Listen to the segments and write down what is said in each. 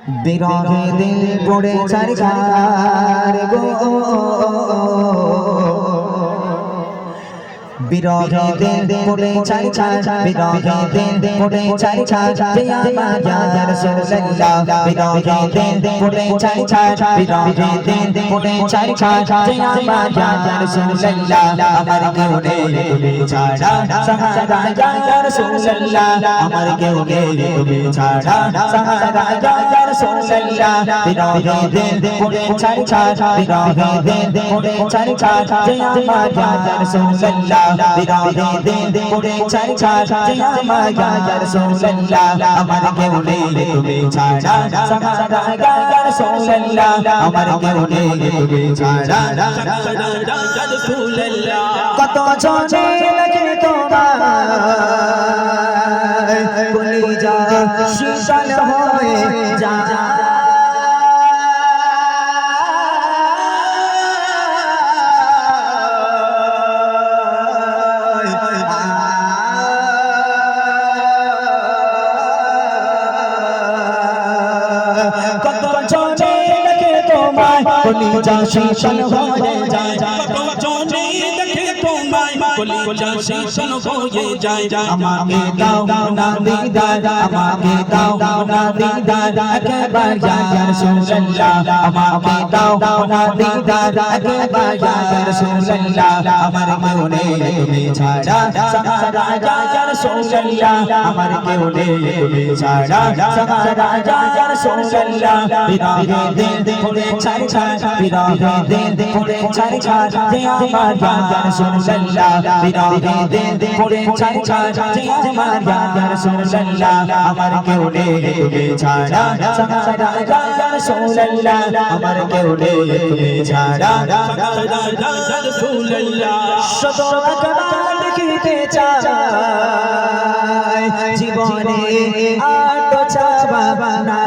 বিরহে দিল পড়ে ছারখার গো বিরহে দিল পড়ে ছারখার বিরহে দিল পড়ে ছারখার জিয়া মায়া ইয়া রাসূলুল্লাহ বিরহে দিল পড়ে ছারখার বিরহে দিল পড়ে ছারখার জিয়া মায়া ইয়া রাসূলুল্লাহ আমার কেউ নেই তুমি ছাড়া সাহারা ইয়া রাসূলুল্লাহ আমার কেউ নেই তুমি ছাড়া সাহারা ইয়া রাসূলুল্লাহ বিরহে দিল পড়ে ছারখার বিরহে দিল পড়ে ছারখার জিয়া মায়া ইয়া রাসূলুল্লাহ বিরহে দিল পড়ে ছারখার জিয়া মায়া ইয়া রাসূলুল্লাহ আমার কেউ নেই তুমি ছাড়া সাহারা ইয়া রাসূলুল্লাহ আমার কেউ নেই তুমি ছাড়া ইয়া রাসূলুল্লাহ কত জনে লাগে তোমার কলিজা শীতল হয়ে যায় কত জনে লাগে তোমার কলিজা শীতল হয়ে যায় কত জনে দেখে তোমায় কলিজা শীতল হয়ে যায় আমাকে দাও না দিদার আমাকে দাও না দিদার একবার ইয়া রাসূলুল্লাহ আমাকে দাও না দিদার একবার ইয়া রাসূলুল্লাহ আমার কেউ নেই তুমি ছাড়া সাহারা ইয়া রাসূলুল্লাহ আমার কেউ নেই তুমি ছাড়া সাহারা ইয়া রাসূলুল্লাহ বিরহে দিল পড়ে ছারখার বিরহে দিল পড়ে ছারখার জিয়া মায়া ইয়া রাসূলুল্লাহ বিরহে দিল পড়ে ছারখার জিয়া মায়া ইয়া রাসূলুল্লাহ আমার কেউ নেই তুমি ছাড়া সাহারা ইয়া রাসূলুল্লাহ আমার কেউ নেই তুমি ছাড়া ইয়া রাসূলুল্লাহ শত আকবার দেখিতে চাই জীবনে আর তো চাওয়া না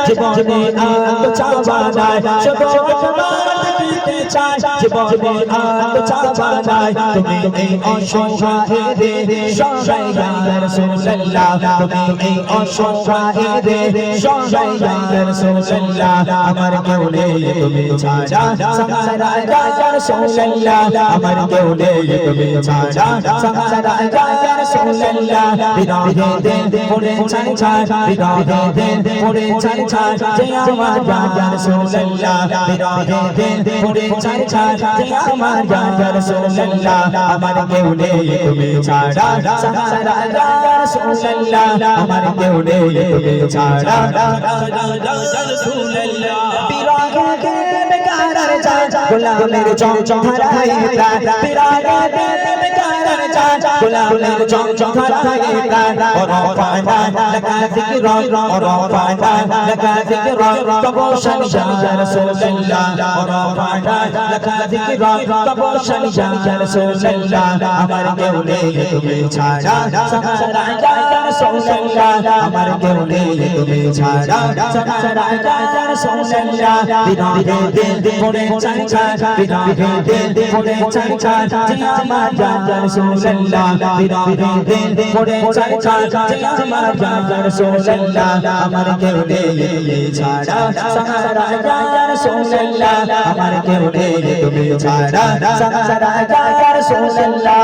জীবনে আর তো চাওয়া নাই শত আকবার দেখিতে চাই জীবনে আর তো চাওয়া নাই তুমি এই অসহায়ের সহায় ইয়া রাসূলুল্লাহ তুমি এই অসহায়ের সহায় ইয়া রাসূলুল্লাহ আমার কেউ নেই তুমি ছাড়া সাহারা ইয়া রাসূলুল্লাহ আমার কেউ নেই তুমি ছাড়া সাহারা ইয়া রাসূলুল্লাহ বিরহে দিল পড়ে ছারখার বিরহে দিল পড়ে ছারখার জিয়া মায়া ইয়া রাসূলুল্লাহ বিরহে দিল পড়ে ছারখার জিয়া মায়া ইয়া রাসূলুল্লাহ আমার কেউ নেই তুমি ছাড়া সাহারা ইয়া রাসূলুল্লাহ আমার কেউ নেই তুমি ছাড়া ইয়া রাসূলুল্লাহ বিরহে দিল বেকার যায় গোলামের চমচম হারায় প্রাণ বিরহে দিল বেকার যায় গোলামের চমচম হারায় প্রাণ ওরফানা লাকা যিকর ওরফানা লাকা যিকর কবশন ইয়া রাসূলুল্লাহ ওরফানা লাকা যিকর কবশন ইয়া রাসূলুল্লাহ আমার কেউ নেই তুমি ছাড়া সাহারা ইয়া রাসূলুল্লাহ আমার কেউ নেই তুমি ছাড়া সাহারা ইয়া রাসূলুল্লাহ বিরহে দিল পড়ে ছারখার বিরহে দিল পড়ে ছারখার জিয়া মায়া ইয়া রাসূলুল্লাহ বিরহে দিল পড়ে ছারখার জিয়া মায়া ইয়া রাসূলুল্লাহ আমার কেউ নেই তুমি ছাড়া সাহারা ইয়া রাসূলুল্লাহ আমার কেউ নেই তুমি ছাড়া সাহারা ইয়া রাসূলুল্লাহ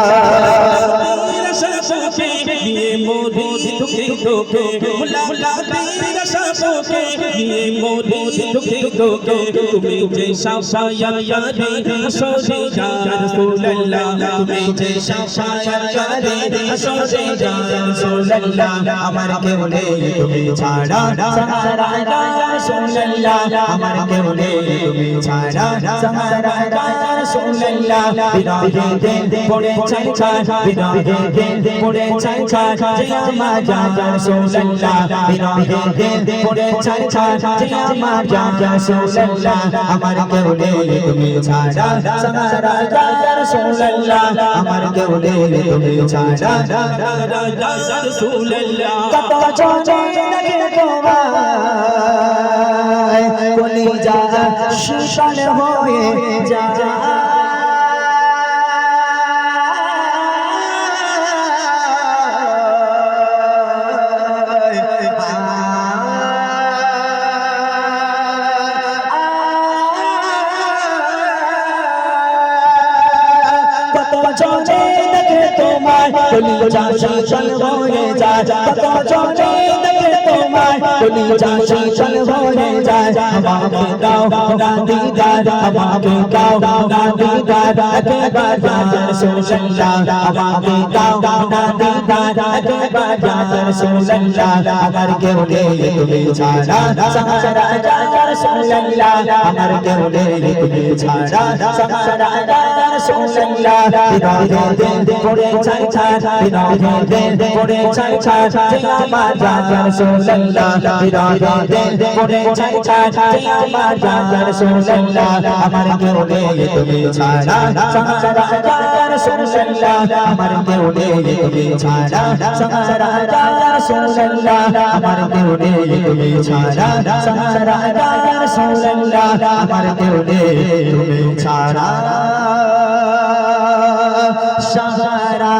নিয়ে মোদি দুঃখে দুঃখে মুলা পীর সাপকে নিয়ে মোদি দুঃখে দুঃখে তুমি যে সাফায়া রে সোজে ইয়া রাসূলুল্লাহ তুমি যে সাফায়া রে সোজে ইয়া রাসূলুল্লাহ আমার কেউ নেই তুমি ছাড়া সাহারা ইয়া রাসূলুল্লাহ আমার কেউ নেই তুমি ছাড়া সাহারা ইয়া রাসূলুল্লাহ বিরহে দিল পড়ে ছারখার বিরহে দিল পড়ে ছারখার জিয়া মায়া রাসূলুল্লাহ বিরহে দিল পড়ে ছাড় যে আমার রাসূলুল্লাহ আমার কেউ নেই তুমি ছাড়া সারা রাসূলুল্লাহ আমার কেউ নেই তুমি ছাড়া রাসূলুল্লাহ কত চোখে দেখে তোমায় কলিজা শীতল হয়ে যায় চোখে দেখে তোমায় কলিজা শীতল হয়ে যায় কত চোখে দেখে তোমায় কলিজা শীতল হয়ে যায় আমাকে দাও না দিদার আমাকে দাও না দিদার একবার রাসূলুল্লাহ আমাকে দাও না দিদার একবার রাসূলুল্লাহ আমার কেউ নেই তুমি ছাড়া সারা রাসূলুল্লাহ আমার কেউ নেই তুমি ছাড়া সারা রাসূলুল্লাহ বিরহে দিল পড়ে ছাই ছাই বিরহে দিল পড়ে ছাই ছাই যে আমার রাসূলুল্লাহ বিরহে দিল পড়ে ছাই ছাই যে আমার রাসূলুল্লাহ আমার কেউ নেই তুমি ছাড়া সারা রাসূলুল্লাহ আমার কেউ নেই তুমি ছাড়া সারা রাসূলুল্লাহ আমার কেউ নেই তুমি ছাড়া সারা রাসূলুল্লাহ আমার কেউ নেই তুমি ছাড়া সাহারা